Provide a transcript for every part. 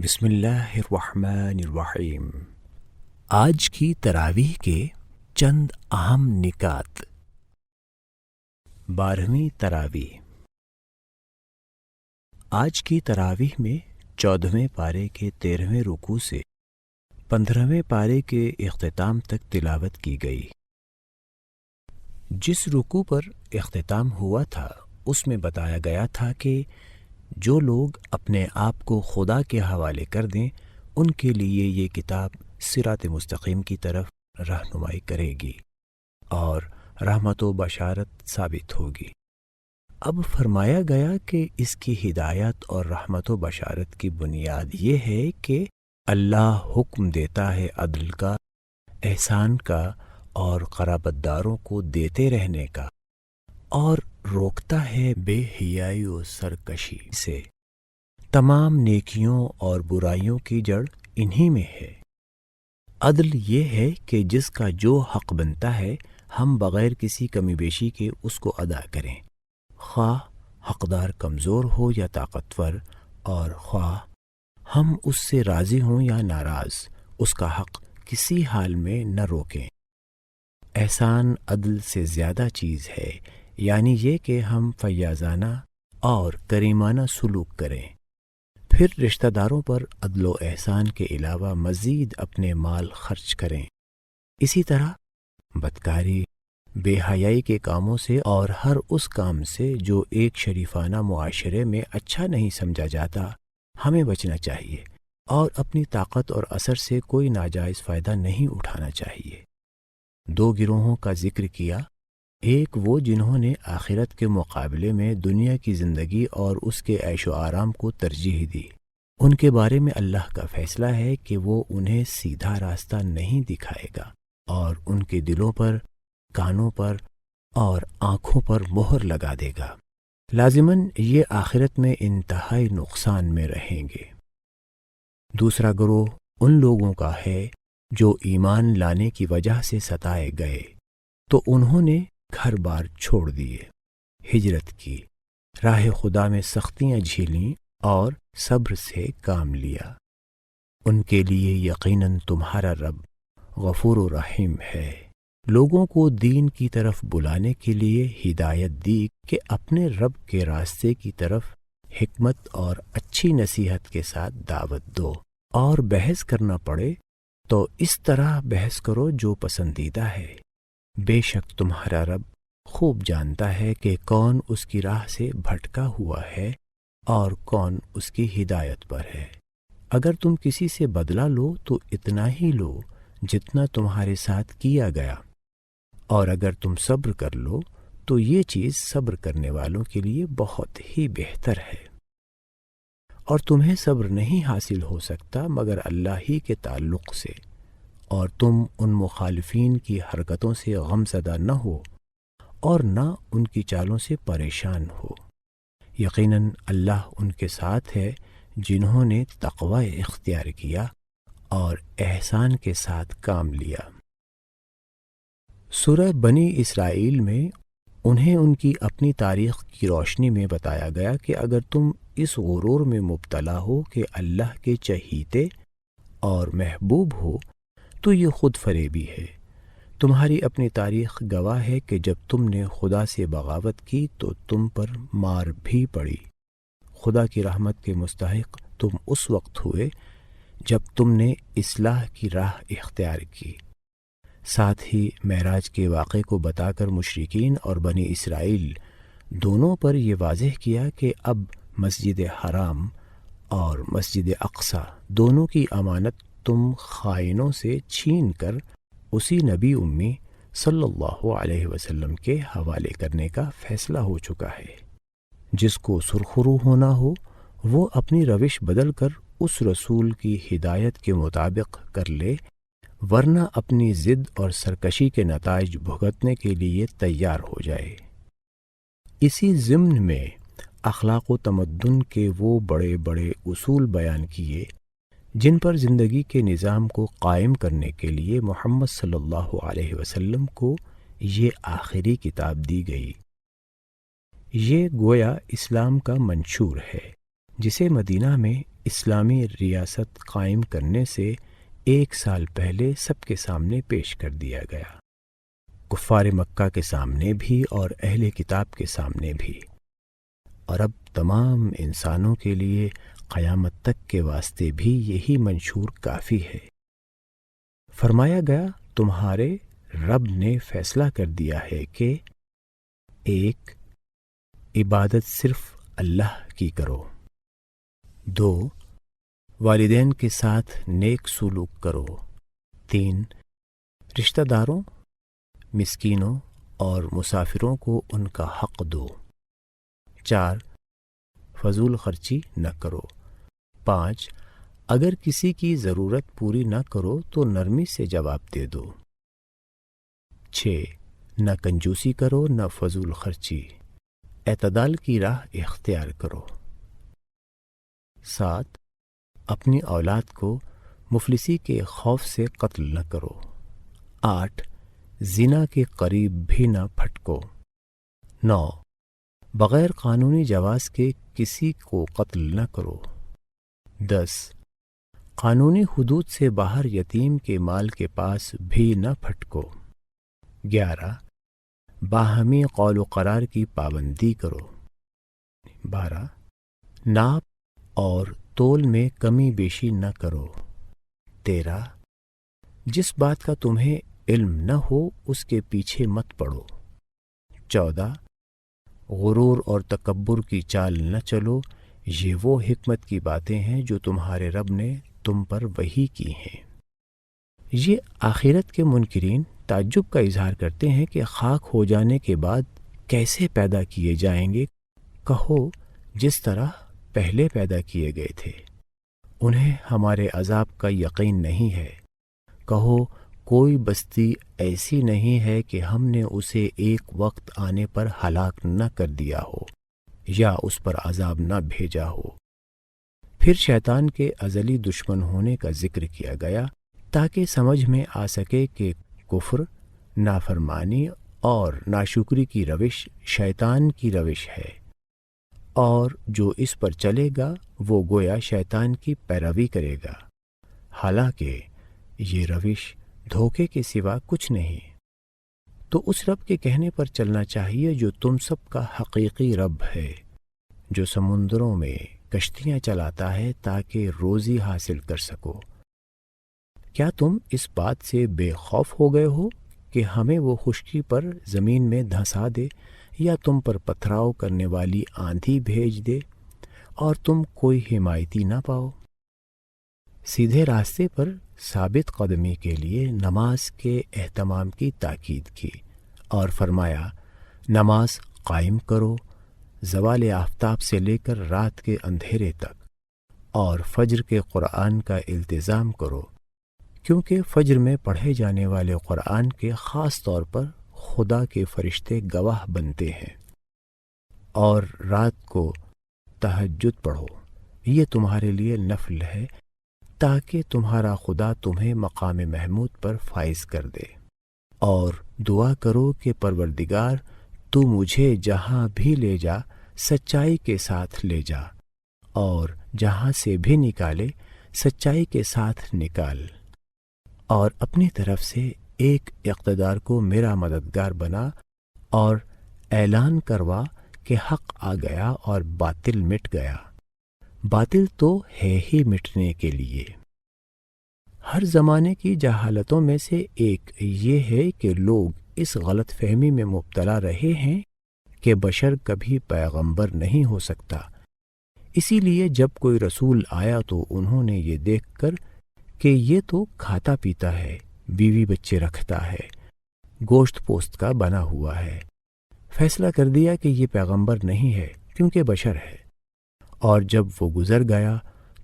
بسم اللہ الرحمن الرحیم۔ آج کی تراویح کے چند اہم نکات۔ 12ویں تراویح۔ آج کی تراویح میں 14ویں پارے کے 13ویں رکوع سے 15ویں پارے کے اختتام تک تلاوت کی گئی۔ جس رکوع پر اختتام ہوا تھا اس میں بتایا گیا تھا کہ جو لوگ اپنے آپ کو خدا کے حوالے کر دیں ان کے لیے یہ کتاب صراط مستقیم کی طرف رہنمائی کرے گی اور رحمت و بشارت ثابت ہوگی۔ اب فرمایا گیا کہ اس کی ہدایت اور رحمت و بشارت کی بنیاد یہ ہے کہ اللہ حکم دیتا ہے عدل کا، احسان کا اور قرابت داروں کو دیتے رہنے کا، اور روکتا ہے بے حیائی و سرکشی سے۔ تمام نیکیوں اور برائیوں کی جڑ انہی میں ہے۔ عدل یہ ہے کہ جس کا جو حق بنتا ہے ہم بغیر کسی کمی بیشی کے اس کو ادا کریں، خواہ حقدار کمزور ہو یا طاقتور، اور خواہ ہم اس سے راضی ہوں یا ناراض، اس کا حق کسی حال میں نہ روکیں۔ احسان عدل سے زیادہ چیز ہے، یعنی یہ کہ ہم فیاضانہ اور کریمانہ سلوک کریں، پھر رشتہ داروں پر عدل و احسان کے علاوہ مزید اپنے مال خرچ کریں۔ اسی طرح بدکاری، بے حیائی کے کاموں سے اور ہر اس کام سے جو ایک شریفانہ معاشرے میں اچھا نہیں سمجھا جاتا ہمیں بچنا چاہیے، اور اپنی طاقت اور اثر سے کوئی ناجائز فائدہ نہیں اٹھانا چاہیے۔ 2 گروہوں کا ذکر کیا، ایک وہ جنہوں نے آخرت کے مقابلے میں دنیا کی زندگی اور اس کے عیش و آرام کو ترجیح دی۔ ان کے بارے میں اللہ کا فیصلہ ہے کہ وہ انہیں سیدھا راستہ نہیں دکھائے گا اور ان کے دلوں پر، کانوں پر اور آنکھوں پر مہر لگا دے گا۔ لازماً یہ آخرت میں انتہائی نقصان میں رہیں گے۔ دوسرا گروہ ان لوگوں کا ہے جو ایمان لانے کی وجہ سے ستائے گئے تو انہوں نے گھر بار چھوڑ دیے، ہجرت کی، راہ خدا میں سختیاں جھیلیں اور صبر سے کام لیا۔ ان کے لیے یقیناً تمہارا رب غفور و رحیم ہے۔ لوگوں کو دین کی طرف بلانے کے لیے ہدایت دی کہ اپنے رب کے راستے کی طرف حکمت اور اچھی نصیحت کے ساتھ دعوت دو، اور بحث کرنا پڑے تو اس طرح بحث کرو جو پسندیدہ ہے۔ بے شک تمہارا رب خوب جانتا ہے کہ کون اس کی راہ سے بھٹکا ہوا ہے اور کون اس کی ہدایت پر ہے۔ اگر تم کسی سے بدلہ لو تو اتنا ہی لو جتنا تمہارے ساتھ کیا گیا، اور اگر تم صبر کر لو تو یہ چیز صبر کرنے والوں کے لیے بہت ہی بہتر ہے۔ اور تمہیں صبر نہیں حاصل ہو سکتا مگر اللہ ہی کے تعلق سے، اور تم ان مخالفین کی حرکتوں سے غم زدہ نہ ہو اور نہ ان کی چالوں سے پریشان ہو۔ یقیناً اللہ ان کے ساتھ ہے جنہوں نے تقوی اختیار کیا اور احسان کے ساتھ کام لیا۔ سورہ بنی اسرائیل میں انہیں ان کی اپنی تاریخ کی روشنی میں بتایا گیا کہ اگر تم اس غرور میں مبتلا ہو کہ اللہ کے چہیتے اور محبوب ہو تو یہ خود فریبی ہے۔ تمہاری اپنی تاریخ گواہ ہے کہ جب تم نے خدا سے بغاوت کی تو تم پر مار بھی پڑی۔ خدا کی رحمت کے مستحق تم اس وقت ہوئے جب تم نے اصلاح کی راہ اختیار کی۔ ساتھ ہی معراج کے واقعے کو بتا کر مشرکین اور بنی اسرائیل دونوں پر یہ واضح کیا کہ اب مسجد حرام اور مسجد اقصی دونوں کی امانت تم خائنوں سے چھین کر اسی نبی امی صلی اللہ علیہ وسلم کے حوالے کرنے کا فیصلہ ہو چکا ہے۔ جس کو سرخرو ہونا ہو وہ اپنی روش بدل کر اس رسول کی ہدایت کے مطابق کر لے، ورنہ اپنی ضد اور سرکشی کے نتائج بھگتنے کے لیے تیار ہو جائے۔ اسی ضمن میں اخلاق و تمدن کے وہ بڑے بڑے اصول بیان کیے جن پر زندگی کے نظام کو قائم کرنے کے لیے محمد صلی اللہ علیہ وسلم کو یہ آخری کتاب دی گئی۔ یہ گویا اسلام کا منشور ہے، جسے مدینہ میں اسلامی ریاست قائم کرنے سے 1 سال پہلے سب کے سامنے پیش کر دیا گیا، کفار مکہ کے سامنے بھی اور اہل کتاب کے سامنے بھی، اور اب تمام انسانوں کے لیے قیامت تک کے واسطے بھی یہی منشور کافی ہے۔ فرمایا گیا تمہارے رب نے فیصلہ کر دیا ہے کہ 1 عبادت صرف اللہ کی کرو، 2 والدین کے ساتھ نیک سلوک کرو، 3 رشتہ داروں، مسکینوں اور مسافروں کو ان کا حق دو، 4 فضول خرچی نہ کرو، 5 اگر کسی کی ضرورت پوری نہ کرو تو نرمی سے جواب دے دو، 6 نہ کنجوسی کرو نہ فضول خرچی، اعتدال کی راہ اختیار کرو، 7 اپنی اولاد کو مفلسی کے خوف سے قتل نہ کرو، 8 زنا کے قریب بھی نہ پھٹکو، 9 بغیر قانونی جواز کے کسی کو قتل نہ کرو، 10 قانونی حدود سے باہر یتیم کے مال کے پاس بھی نہ پھٹکو، 11 باہمی قول و قرار کی پابندی کرو، 12 ناپ اور تول میں کمی بیشی نہ کرو، 13 جس بات کا تمہیں علم نہ ہو اس کے پیچھے مت پڑو، 14 غرور اور تکبر کی چال نہ چلو، یہ وہ حکمت کی باتیں ہیں جو تمہارے رب نے تم پر وحی کی ہیں۔ یہ آخرت کے منکرین تعجب کا اظہار کرتے ہیں کہ خاک ہو جانے کے بعد کیسے پیدا کیے جائیں گے؟ کہو جس طرح پہلے پیدا کیے گئے تھے۔ انہیں ہمارے عذاب کا یقین نہیں ہے۔ کہو کوئی بستی ایسی نہیں ہے کہ ہم نے اسے ایک وقت آنے پر ہلاک نہ کر دیا ہو یا اس پر عذاب نہ بھیجا ہو۔ پھر شیطان کے ازلی دشمن ہونے کا ذکر کیا گیا تاکہ سمجھ میں آ سکے کہ کفر، نافرمانی اور ناشکری کی روش شیطان کی روش ہے، اور جو اس پر چلے گا وہ گویا شیطان کی پیروی کرے گا، حالانکہ یہ روش دھوکے کے سوا کچھ نہیں۔ تو اس رب کے کہنے پر چلنا چاہیے جو تم سب کا حقیقی رب ہے، جو سمندروں میں کشتیاں چلاتا ہے تاکہ روزی حاصل کر سکو۔ کیا تم اس بات سے بے خوف ہو گئے ہو کہ ہمیں وہ خشکی پر زمین میں دھنسا دے یا تم پر پتھراؤ کرنے والی آندھی بھیج دے اور تم کوئی حمایتی نہ پاؤ؟ سیدھے راستے پر ثابت قدمی کے لیے نماز کے اہتمام کی تاکید کی اور فرمایا نماز قائم کرو زوال آفتاب سے لے کر رات کے اندھیرے تک، اور فجر کے قرآن کا التزام کرو، کیونکہ فجر میں پڑھے جانے والے قرآن کے خاص طور پر خدا کے فرشتے گواہ بنتے ہیں، اور رات کو تہجد پڑھو، یہ تمہارے لیے نفل ہے تاکہ تمہارا خدا تمہیں مقام محمود پر فائز کر دے، اور دعا کرو کہ پروردگار تو مجھے جہاں بھی لے جا سچائی کے ساتھ لے جا، اور جہاں سے بھی نکالے سچائی کے ساتھ نکال، اور اپنی طرف سے ایک اقتدار کو میرا مددگار بنا، اور اعلان کروا کہ حق آ گیا اور باطل مٹ گیا۔ باطل تو ہے ہی مٹنے کے لیے۔ ہر زمانے کی جہالتوں میں سے ایک یہ ہے کہ لوگ اس غلط فہمی میں مبتلا رہے ہیں کہ بشر کبھی پیغمبر نہیں ہو سکتا، اسی لیے جب کوئی رسول آیا تو انہوں نے یہ دیکھ کر کہ یہ تو کھاتا پیتا ہے، بیوی بچے رکھتا ہے، گوشت پوست کا بنا ہوا ہے، فیصلہ کر دیا کہ یہ پیغمبر نہیں ہے کیونکہ بشر ہے۔ اور جب وہ گزر گیا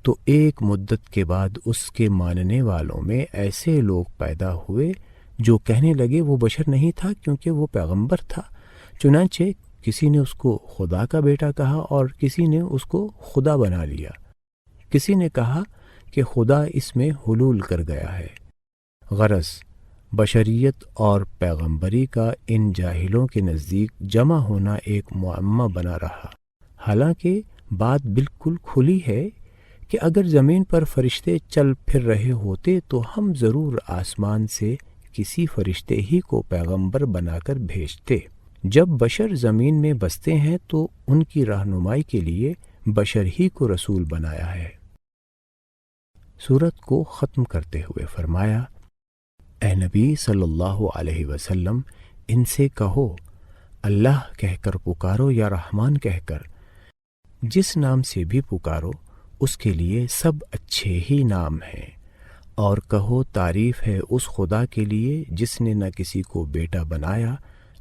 تو ایک مدت کے بعد اس کے ماننے والوں میں ایسے لوگ پیدا ہوئے جو کہنے لگے وہ بشر نہیں تھا کیونکہ وہ پیغمبر تھا، چنانچہ کسی نے اس کو خدا کا بیٹا کہا اور کسی نے اس کو خدا بنا لیا، کسی نے کہا کہ خدا اس میں حلول کر گیا ہے۔ غرض بشریت اور پیغمبری کا ان جاہلوں کے نزدیک جمع ہونا ایک معمہ بنا رہا، حالانکہ بات بالکل کھلی ہے کہ اگر زمین پر فرشتے چل پھر رہے ہوتے تو ہم ضرور آسمان سے کسی فرشتے ہی کو پیغمبر بنا کر بھیجتے۔ جب بشر زمین میں بستے ہیں تو ان کی رہنمائی کے لیے بشر ہی کو رسول بنایا ہے۔ سورت کو ختم کرتے ہوئے فرمایا، اے نبی صلی اللہ علیہ وسلم، ان سے کہو اللہ کہہ کر پکارو یا رحمان کہہ کر، جس نام سے بھی پکارو اس کے لیے سب اچھے ہی نام ہیں، اور کہو تعریف ہے اس خدا کے لیے جس نے نہ کسی کو بیٹا بنایا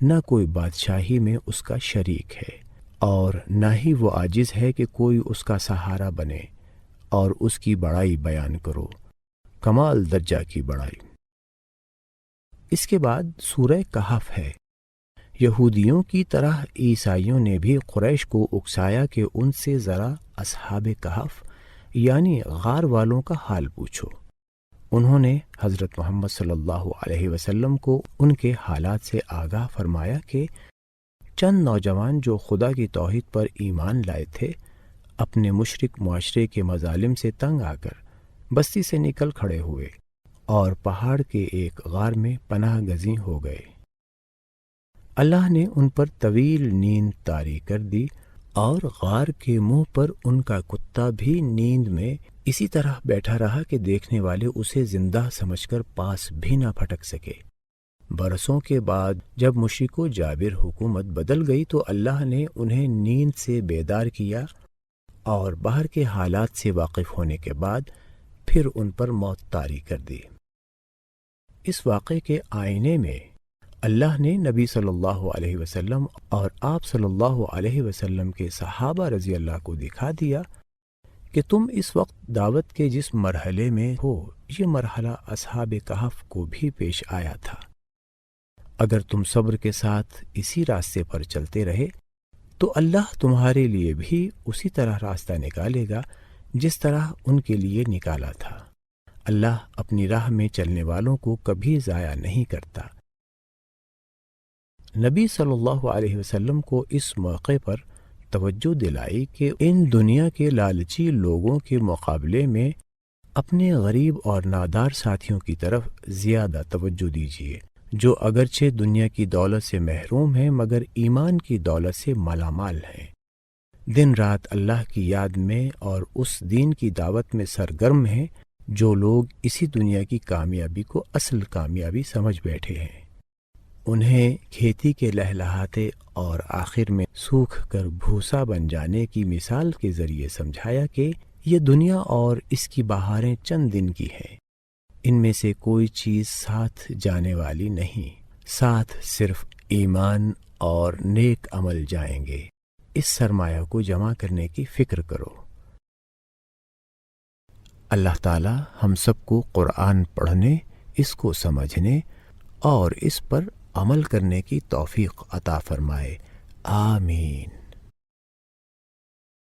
نہ کوئی بادشاہی میں اس کا شریک ہے، اور نہ ہی وہ عاجز ہے کہ کوئی اس کا سہارا بنے، اور اس کی بڑائی بیان کرو، کمال درجہ کی بڑائی۔ اس کے بعد سورہ کہف ہے۔ یہودیوں کی طرح عیسائیوں نے بھی قریش کو اکسایا کہ ان سے ذرا اصحاب کہف یعنی غار والوں کا حال پوچھو۔ انہوں نے حضرت محمد صلی اللہ علیہ وسلم کو ان کے حالات سے آگاہ فرمایا کہ چند نوجوان جو خدا کی توحید پر ایمان لائے تھے، اپنے مشرک معاشرے کے مظالم سے تنگ آ کر بستی سے نکل کھڑے ہوئے اور پہاڑ کے ایک غار میں پناہ گزین ہو گئے۔ اللہ نے ان پر طویل نیند طاری کر دی، اور غار کے منہ پر ان کا کتا بھی نیند میں اسی طرح بیٹھا رہا کہ دیکھنے والے اسے زندہ سمجھ کر پاس بھی نہ پھٹک سکے۔ برسوں کے بعد جب مشرک و جابر حکومت بدل گئی تو اللہ نے انہیں نیند سے بیدار کیا، اور باہر کے حالات سے واقف ہونے کے بعد پھر ان پر موت طاری کر دی۔ اس واقعے کے آئینے میں اللہ نے نبی صلی اللہ علیہ وسلم اور آپ صلی اللہ علیہ وسلم کے صحابہ رضی اللہ کو دکھا دیا کہ تم اس وقت دعوت کے جس مرحلے میں ہو، یہ مرحلہ اصحاب کہف کو بھی پیش آیا تھا۔ اگر تم صبر کے ساتھ اسی راستے پر چلتے رہے تو اللہ تمہارے لیے بھی اسی طرح راستہ نکالے گا جس طرح ان کے لیے نکالا تھا۔ اللہ اپنی راہ میں چلنے والوں کو کبھی ضائع نہیں کرتا۔ نبی صلی اللہ علیہ وسلم کو اس موقع پر توجہ دلائی کہ ان دنیا کے لالچی لوگوں کے مقابلے میں اپنے غریب اور نادار ساتھیوں کی طرف زیادہ توجہ دیجیے، جو اگرچہ دنیا کی دولت سے محروم ہیں مگر ایمان کی دولت سے مالا مال ہیں، دن رات اللہ کی یاد میں اور اس دین کی دعوت میں سرگرم ہیں جو لوگ اسی دنیا کی کامیابی کو اصل کامیابی سمجھ بیٹھے ہیں۔ انہیں کھیتی کے لہلہاتے اور آخر میں سوکھ کر بھوسا بن جانے کی مثال کے ذریعے سمجھایا کہ یہ دنیا اور اس کی بہاریں چند دن کی ہیں، ان میں سے کوئی چیز ساتھ جانے والی نہیں، ساتھ صرف ایمان اور نیک عمل جائیں گے۔ اس سرمایہ کو جمع کرنے کی فکر کرو۔ اللہ تعالی ہم سب کو قرآن پڑھنے، اس کو سمجھنے اور اس پر عمل کرنے کی توفیق عطا فرمائے، آمین۔